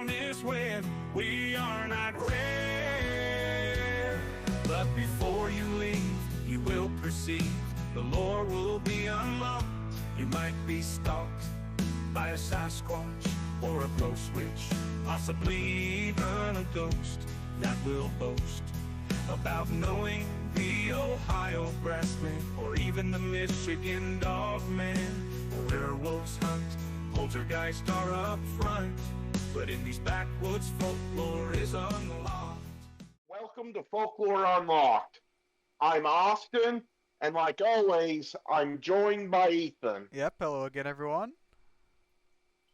on this web. We are not rare. But before you leave, you will perceive the lore will be unlocked. You might be stalked by a Sasquatch or a ghost witch, possibly even a ghost that will boast about knowing the Ohio grassman or even the Michigan dogman. Werewolves hunt, poltergeists are up front, but in these backwoods folklore is unlocked. Welcome to Folklore Unlocked. I'm Austin, and like always, I'm joined by Ethan. Yep, hello again, everyone.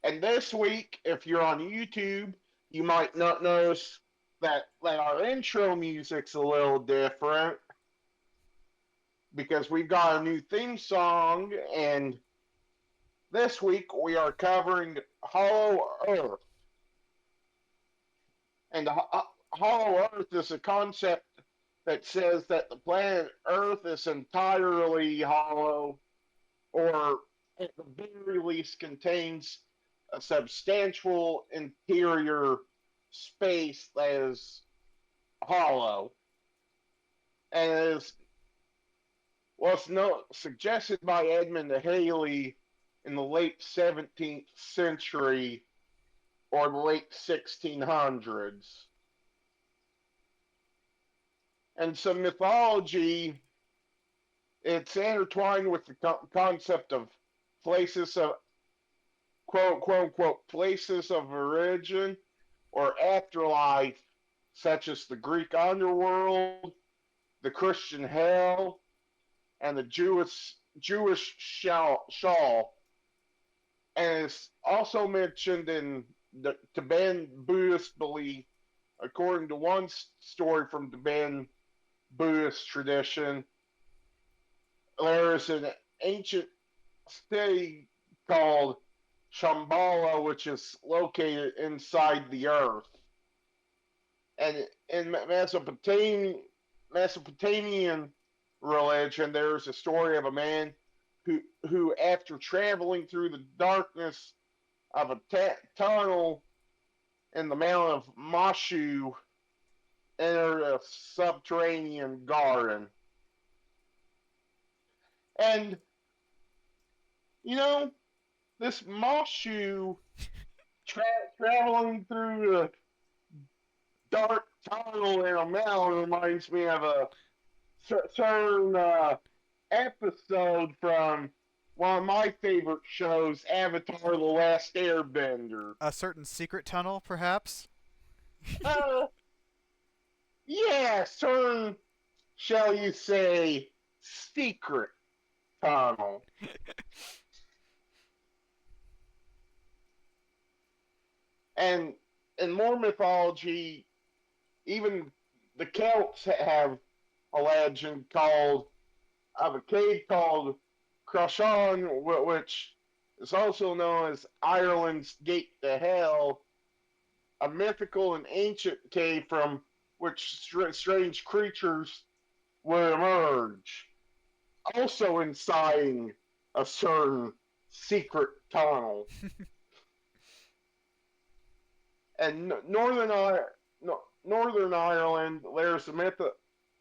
And this week, if you're on YouTube, you might not notice that our intro music's a little different because we've got a new theme song, and this week we are covering Hollow Earth. And Hollow Earth is a concept that says that the planet Earth is entirely hollow, or at the very least contains a substantial interior space that is hollow, and was suggested by Edmund Halley in the late 17th century or the late 1600s. And some mythology, it's intertwined with the concept of places of quote, places of origin or afterlife, such as the Greek underworld, the Christian hell, and the Jewish Sheol. And it's also mentioned in the Tibetan Buddhist belief, according to one story from Tibetan Buddhist tradition. There is an ancient city called Shambhala, which is located inside the earth. And in Mesopotamian religion, there's a story of a man who after traveling through the darkness of a tunnel in the mountain of Mashu, entered a subterranean garden. And, you know, this Mashu traveling through a dark tunnel in a mountain reminds me of a certain episode from one of my favorite shows, Avatar: The Last Airbender. A certain secret tunnel, perhaps? Uh, yeah, certain, shall you say, secret tunnel. And in more mythology, even the Celts have a legend of a cave called Croshan, which is also known as Ireland's Gate to Hell, a mythical and ancient cave from which strange creatures would emerge, also inciting a certain secret tunnel. And Northern Ireland, there's a myth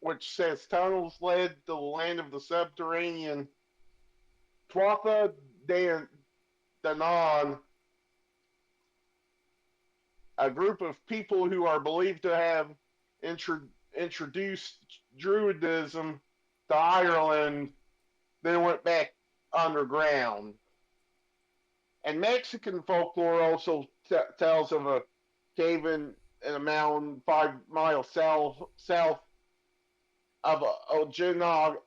which says tunnels led to the land of the subterranean Tuatha De Danann, a group of people who are believed to have introduced Druidism to Ireland, then went back underground. And Mexican folklore also tells of a cave in a mountain 5 miles south of Ojinaga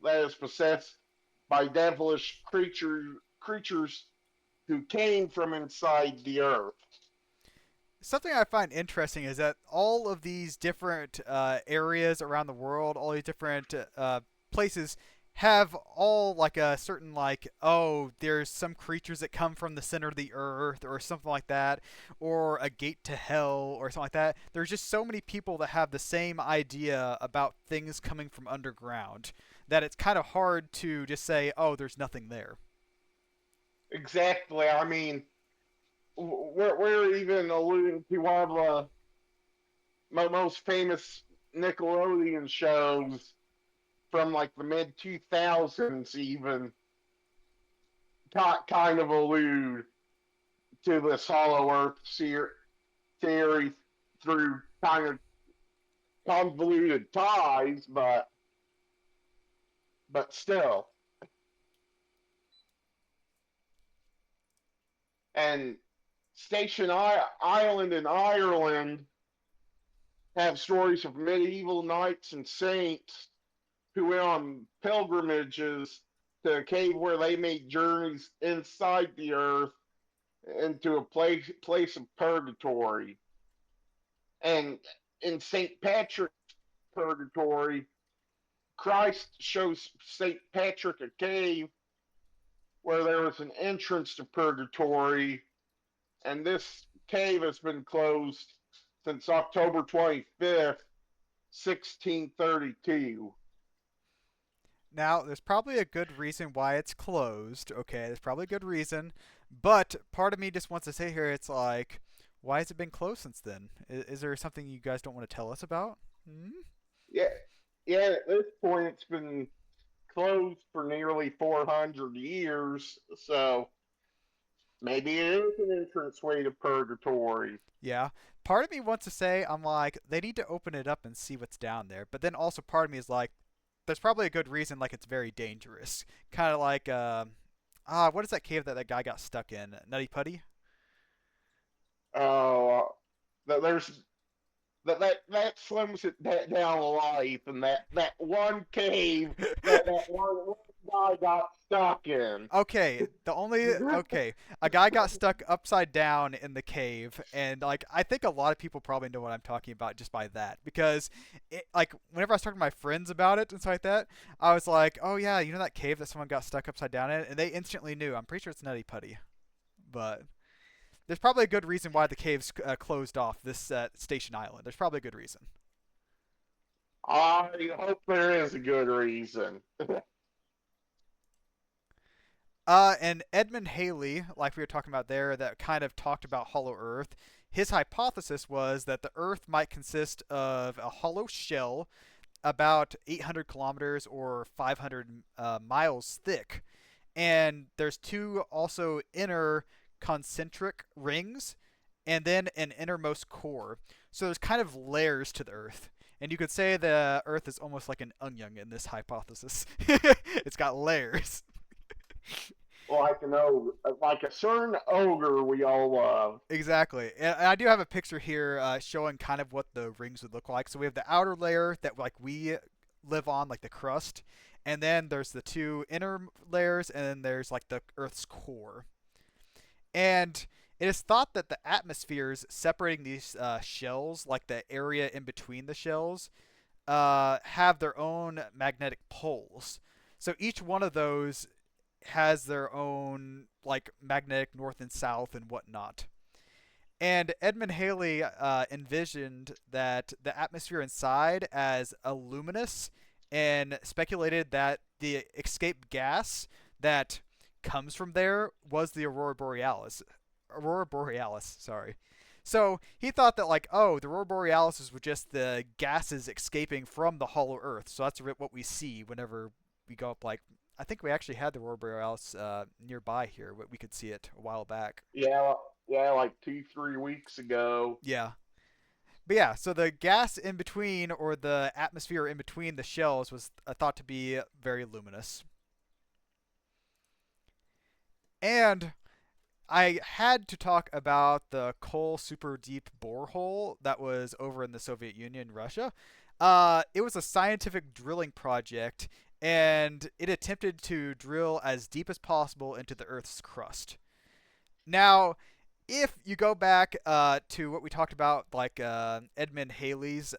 that is possessed by devilish creatures who came from inside the earth. Something I find interesting is that all of these different areas around the world, all these different places, have all like a certain like, oh, there's some creatures that come from the center of the earth or something like that, or a gate to hell or something like that. There's just so many people that have the same idea about things coming from underground that it's kind of hard to just say, oh, there's nothing there. Exactly. I mean, we're even alluding to one of the most famous Nickelodeon shows from like the mid 2000s, even kind of allude to this Hollow Earth theory through kind of convoluted ties, still. And Island in Ireland have stories of medieval knights and saints who went on pilgrimages to a cave where they made journeys inside the earth into a place of purgatory. And in St. Patrick's purgatory, Christ shows St. Patrick a cave where there was an entrance to purgatory, and this cave has been closed since October 25th, 1632. Now, there's probably a good reason why it's closed. Okay, there's probably a good reason. But part of me just wants to say here, it's like, why has it been closed since then? Is there something you guys don't want to tell us about? Hmm? Yeah, yeah. At this point, it's been closed for nearly 400 years, so maybe it is an entranceway to purgatory. Yeah. Part of me wants to say, I'm like, they need to open it up and see what's down there. But then also part of me is like, there's probably a good reason, like it's very dangerous. Kind of like, what is that cave that guy got stuck in? Nutty Putty? Oh, there's that slims it down a life, and that one cave that one guy got stuck in. Okay, a guy got stuck upside down in the cave, and like I think a lot of people probably know what I'm talking about just by that, because like whenever I was talking to my friends about it and stuff like that, I was like, oh yeah, you know that cave that someone got stuck upside down in, and they instantly knew. I'm pretty sure it's Nutty Putty, but there's probably a good reason why the cave's closed off this station island. There's probably a good reason. I hope there is a good reason. And Edmund Halley, like we were talking about there, that kind of talked about Hollow Earth. His hypothesis was that the Earth might consist of a hollow shell about 800 kilometers or 500 miles thick. And there's two also inner concentric rings, and then an innermost core. So there's kind of layers to the Earth. And you could say the Earth is almost like an onion in this hypothesis. It's got layers. Like an ogre, like a certain ogre we all love. Exactly. And I do have a picture here showing kind of what the rings would look like. So we have the outer layer that like we live on, like the crust, and then there's the two inner layers, and then there's like the Earth's core. And it is thought that the atmospheres separating these shells, like the area in between the shells, have their own magnetic poles. So each one of those has their own like magnetic north and south and whatnot. And Edmund Halley envisioned that the atmosphere inside as a luminous, and speculated that the escaped gas that comes from there was the aurora borealis. Aurora borealis, sorry. So he thought that like, oh, the aurora borealis was just the gases escaping from the hollow Earth. So that's what we see whenever we go up. Like, I think we actually had the aurora borealis nearby here. We could see it a while back. Yeah, yeah, like 2-3 weeks ago. Yeah. But yeah, so the gas in between, or the atmosphere in between the shells, was thought to be very luminous. And I had to talk about the coal super deep borehole that was over in the Soviet Union, Russia. It was a scientific drilling project, and it attempted to drill as deep as possible into the Earth's crust. Now, if you go back to what we talked about, like Edmund Halley's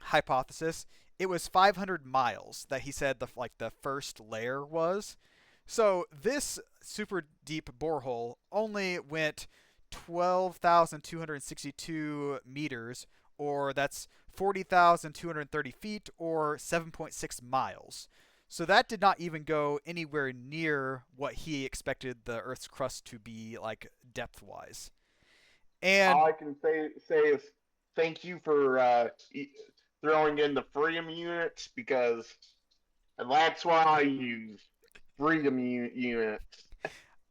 hypothesis, it was 500 miles that he said the first layer was. So this super deep borehole only went 12,262 meters, or that's 40,230 feet, or 7.6 miles. So that did not even go anywhere near what he expected the Earth's crust to be like depth wise. All And I can say is thank you for throwing in the freedom units because, and that's why I use freedom units.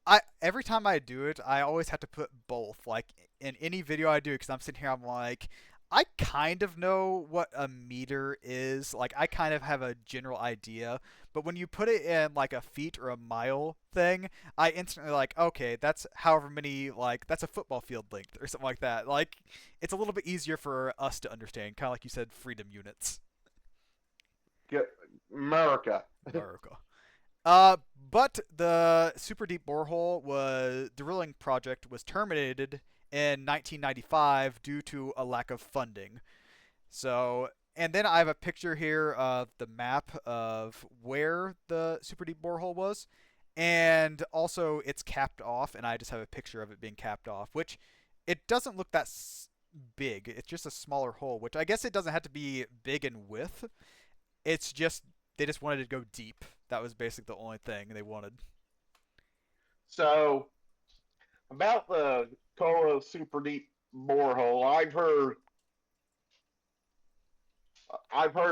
I every time I do it, I always have to put both. Like in any video I do, because I'm sitting here, I'm like, I kind of know what a meter is. Like I kind of have a general idea, but when you put it in like a feet or a mile thing, I instantly like, okay, that's however many like that's a football field length or something like that. Like it's a little bit easier for us to understand, kind of like you said, freedom units. Get America. America. But the super deep borehole was drilling project was terminated in 1995 due to a lack of funding. So, and then I have a picture here of the map of where the super deep borehole was, and also it's capped off, and I just have a picture of it being capped off, which it doesn't look that big. It's just a smaller hole, which I guess it doesn't have to be big in width. It's just they just wanted to go deep. That was basically the only thing they wanted. So about the Kola super deep borehole, I've heard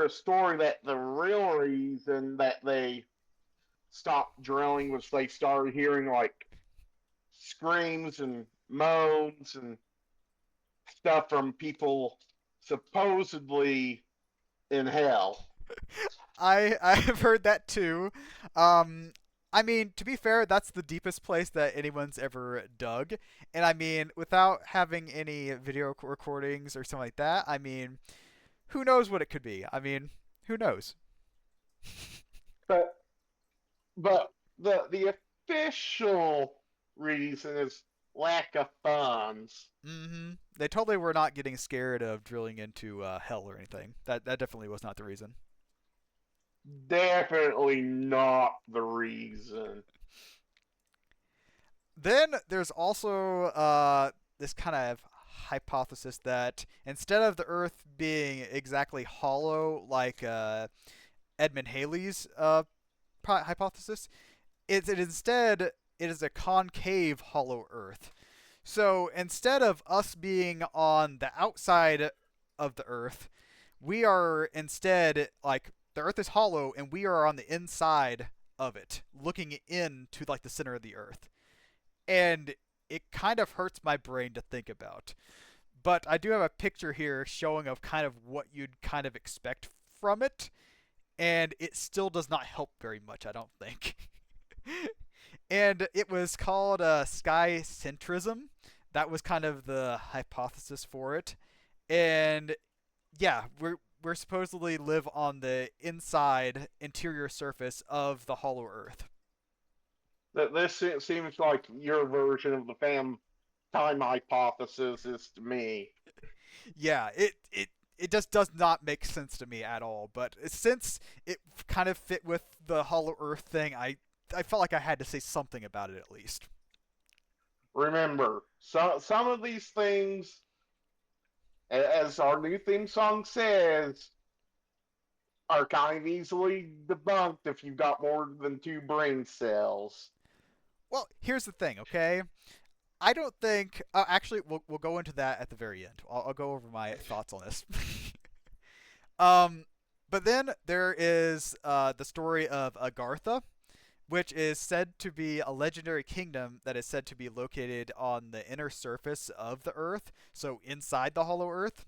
a story that the real reason that they stopped drilling was they started hearing like screams and moans and stuff from people supposedly in hell. I have heard that too. Um, I mean, to be fair, that's the deepest place that anyone's ever dug, and I mean, without having any video recordings or something like that, I mean, who knows what it could be? I mean, who knows? But the official reason is lack of funds. They totally were not getting scared of drilling into hell or anything. That definitely was not the reason. Definitely not the reason. Then there's also this kind of hypothesis that instead of the Earth being exactly hollow like Edmund Halley's hypothesis, it instead it is a concave hollow Earth. So instead of us being on the outside of the Earth, we are instead like the Earth is hollow and we are on the inside of it, looking into like the center of the Earth. And it kind of hurts my brain to think about. But I do have a picture here showing of kind of what you'd kind of expect from it, and it still does not help very much, I don't think. And it was called sky centrism. That was kind of the hypothesis for it. And yeah, we're supposedly live on the inside interior surface of the hollow Earth. That this seems like your version of the time hypothesis is to me. Yeah, it just does not make sense to me at all. But since it kind of fit with the Hollow Earth thing, I felt like I had to say something about it at least. Remember, some of these things, as our new theme song says, are kind of easily debunked if you've got more than two brain cells. Well, here's the thing, okay? I don't think. Actually, we'll go into that at the very end. I'll go over my thoughts on this. um, but then there is the story of Agartha, which is said to be a legendary kingdom that is said to be located on the inner surface of the Earth, so inside the Hollow Earth.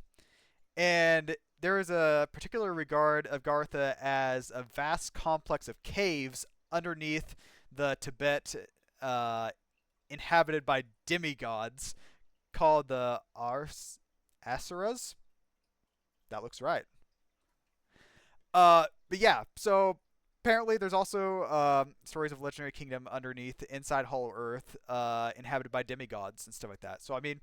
And there is a particular regard of Gartha as a vast complex of caves underneath the Tibet, inhabited by demigods called the Asuras. That looks right. But yeah, so apparently there's also stories of legendary kingdom underneath inside Hollow Earth, inhabited by demigods and stuff like that. So I mean,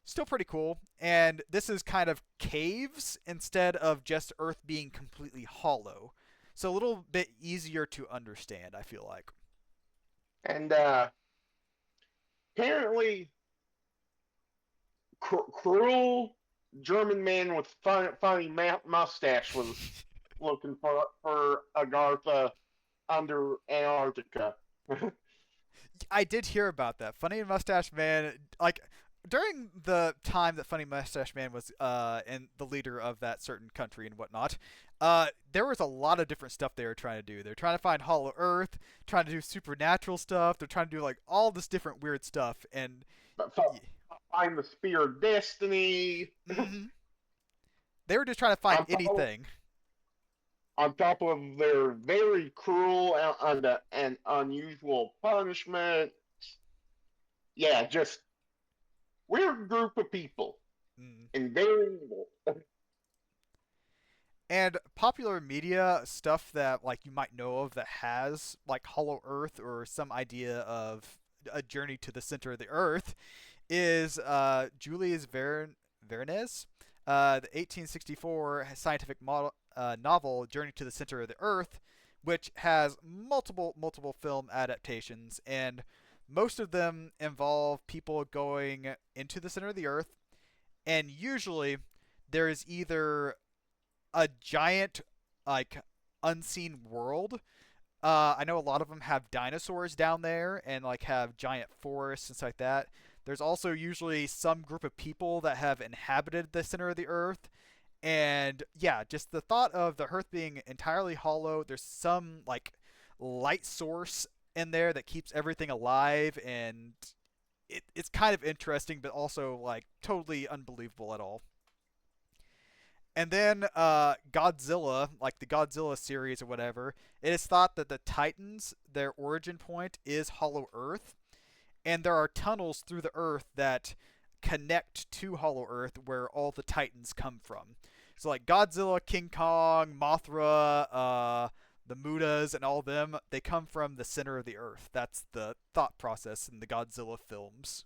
still pretty cool. And this is kind of caves instead of just Earth being completely hollow. So a little bit easier to understand, I feel like. And apparently, cruel German man with funny mustache was looking for Agartha under Antarctica. I did hear about that. Funny Mustache Man, like during the time that Funny Mustache Man was and the leader of that certain country and whatnot, there was a lot of different stuff they were trying to do. They're trying to find Hollow Earth, trying to do supernatural stuff. They're trying to do like all this different weird stuff, and But yeah, find the Spear of Destiny. mm-hmm. They were just trying to find on top, anything. on top of their very cruel and unusual punishment. Yeah, just weird group of people Mm. and very evil. And popular media stuff that like you might know of that has like Hollow Earth or some idea of a journey to the center of the Earth is Julius Verne's the 1864 scientific novel Journey to the Center of the Earth, which has multiple film adaptations, and most of them involve people going into the center of the Earth, and usually there is either a giant like unseen world. I know a lot of them have dinosaurs down there and like have giant forests and stuff like that. There's also usually some group of people that have inhabited the center of the earth. And yeah, just the thought of the earth being entirely hollow, there's some like light source in there that keeps everything alive, and it's kind of interesting, but also like totally unbelievable at all. And then Godzilla, like the Godzilla series or whatever, it is thought that the Titans, their origin point is Hollow Earth, and there are tunnels through the Earth that connect to Hollow Earth where all the Titans come from. So like Godzilla, King Kong, Mothra, the Mudas, and all them, they come from the center of the Earth. That's the thought process in the Godzilla films.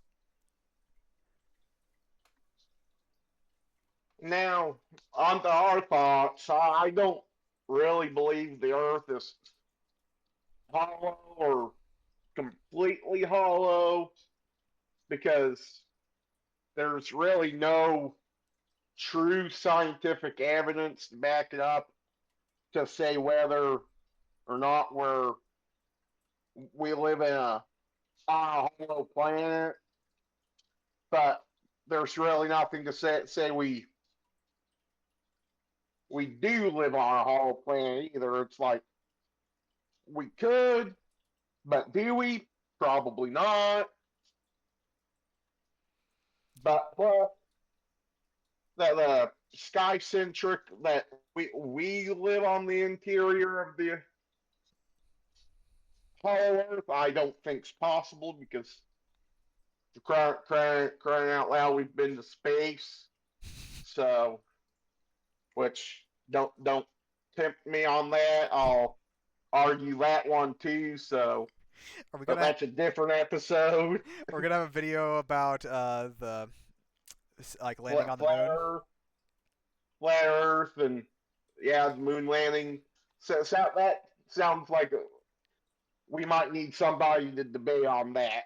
Now, on to our thoughts. I don't really believe the Earth is hollow or completely hollow because there's really no true scientific evidence to back it up to say whether or not we live in on a hollow planet. But there's really nothing to say we do live on a hollow planet either. It's like we could, but do we? Probably not. But the sky centric that we live on the interior of the hollow Earth, I don't think's possible because crying out loud, we've been to space. So, which don't tempt me on that. I'll argue that one too. So, Are we but gonna that's a different episode. we're gonna have a video about the like landing flat, on the flat moon? Earth, flat Earth, and yeah, the moon landing. So that sounds like we might need somebody to debate on that.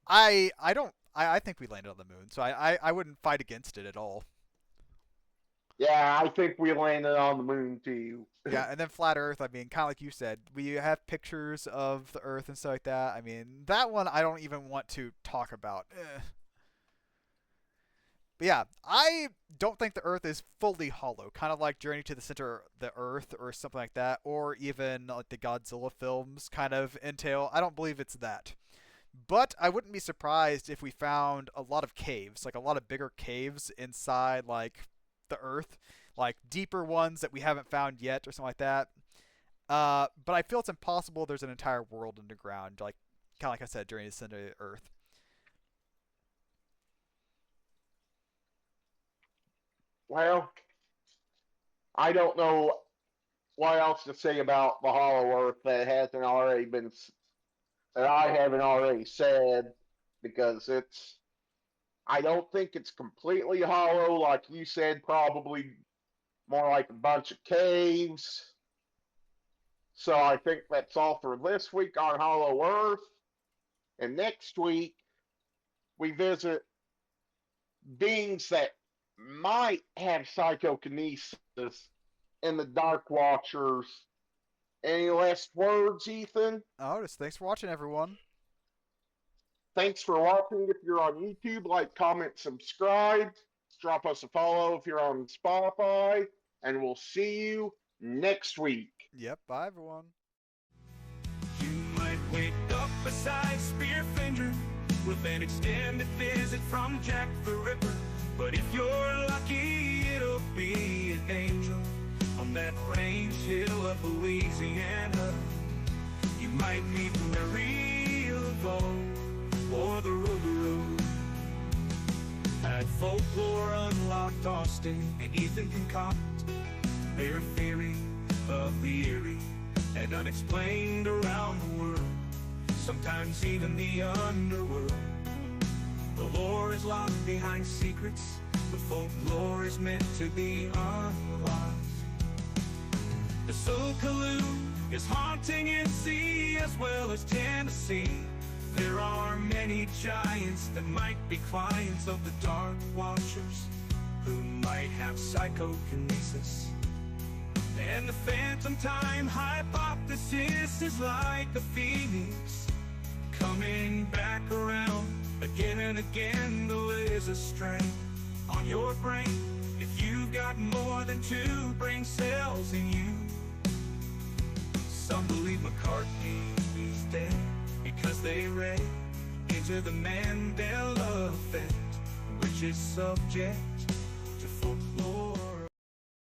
I don't. I think we landed on the moon, so I wouldn't fight against it at all. Yeah, I think we landed on the moon too. Yeah, and then flat Earth. I mean, kind of like you said, we have pictures of the Earth and stuff like that. I mean, that one I don't even want to talk about. But yeah, I don't think the Earth is fully hollow. Kind of like Journey to the Center of the Earth or something like that, or even like the Godzilla films kind of entail. I don't believe it's that. But I wouldn't be surprised if we found a lot of caves, like a lot of bigger caves inside like the Earth, like deeper ones that we haven't found yet or something like that. But I feel it's impossible there's an entire world underground, like kind of like I said, during the center of the Earth. Well, I don't know what else to say about the Hollow Earth that hasn't already been that I haven't already said because it's I don't think it's completely hollow like you said. Probably more like a bunch of caves. So I think that's all for this week on Hollow Earth. And next week we visit beings that might have psychokinesis in the Dark Watchers Any last words, Ethan? Oh, just thanks for watching, everyone. Thanks for watching. If you're on YouTube, like, comment, subscribe. Drop us a follow if you're on Spotify. And we'll see you next week. Yep, bye, everyone. You might wake up beside Spearfinger with an extended visit from Jack the Ripper. But if you're lucky, it'll be an angel on that range hill of Louisiana. You might meet Mary Laveau or the Road. At Folklore Unlocked, Austin and Ethan concoct their theory of the eerie and unexplained around the world, sometimes even the underworld. The lore is locked behind secrets, but folklore is meant to be unlocked. The Sokaloo is haunting NC as well as Tennessee. There are many giants that might be clients of the Dark Watchers, who might have psychokinesis. And the phantom time hypothesis is like the phoenix, coming back around again and again. Though it is a strain on your brain if you've got more than 2 brain cells in you. Some believe McCartney is dead because they read into the Mandela effect, which is subject